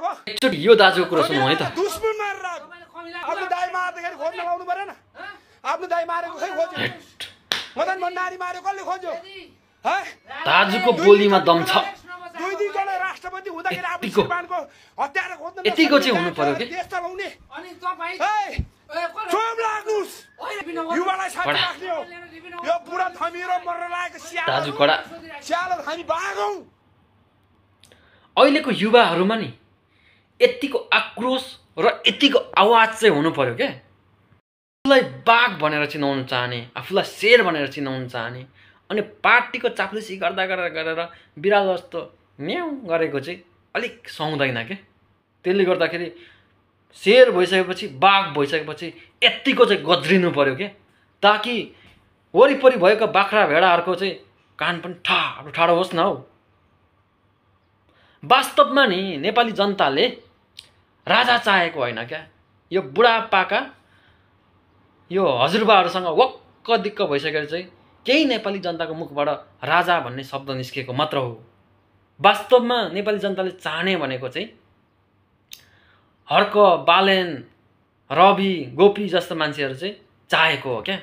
आएको एकचोटि यो दाजुको कुरा सुनौँ है त। दुश्मन मारेर आफ्नो दाइ मार्दाखेरि खोज्न लाउनु परेन आफ्नो दाइ मारेको खै खोज्यो मदन भण्डारी मार्यो कसले खोज्यो दाजुको बोलीमा दम छ। दुई दुईजना राष्ट्रपति हुँदाखेरि आफ्नो श्रीमानको हत्यारा खोज्न यतिको चाहिँ हुनु पर्यो के? देश चलाउने अनि तपाई चोम लाग्नुस् युवालाई साथ राख्ने हो यो पुरा थमिरो मर्न लागेको स्याल दाजु कडा। स्याल हामी भागौँ। अहिलेको युवाहरूमा नि यतिको आक्रोश र यतिको आवाज चाहिँ हुनु पर्यो क्या। आफूलाई बाघ भनेर चिनाउन चाहने, आफूलाई शेर भनेर चिनाउन चाहने, अनि पार्टीको चाप्लुसी गर्दा गरेर बिरालो जस्तो म्याउ गरेको चाहिँ अलिक सुहाउँदैन क्या। त्यसले गर्दाखेरि शेर भइसकेपछि बाघ भइसकेपछि यतिको चाहिँ गज्रिनु पर्यो क्या, ताकि वरिपरि भएका बाख्रा भेडाहरूको चाहिँ कान पनि ठाडो ठाडो होस् न हौ। वास्तवमा नि नेपाली जनताले राजा चाहेको होइन क्या। यो बुढापाका यो हजुरबाहरूसँग वक्क दिक्क भइसकेर चाहिँ केही नेपाली जनताको मुखबाट राजा भन्ने शब्द निस्केको मात्र हो। वास्तवमा नेपाली जनताले चाहने भनेको चाहिँ हर्क, बालेन, रवि, गोपी जस्तो मान्छेहरू चाहिँ चाहेको हो क्या।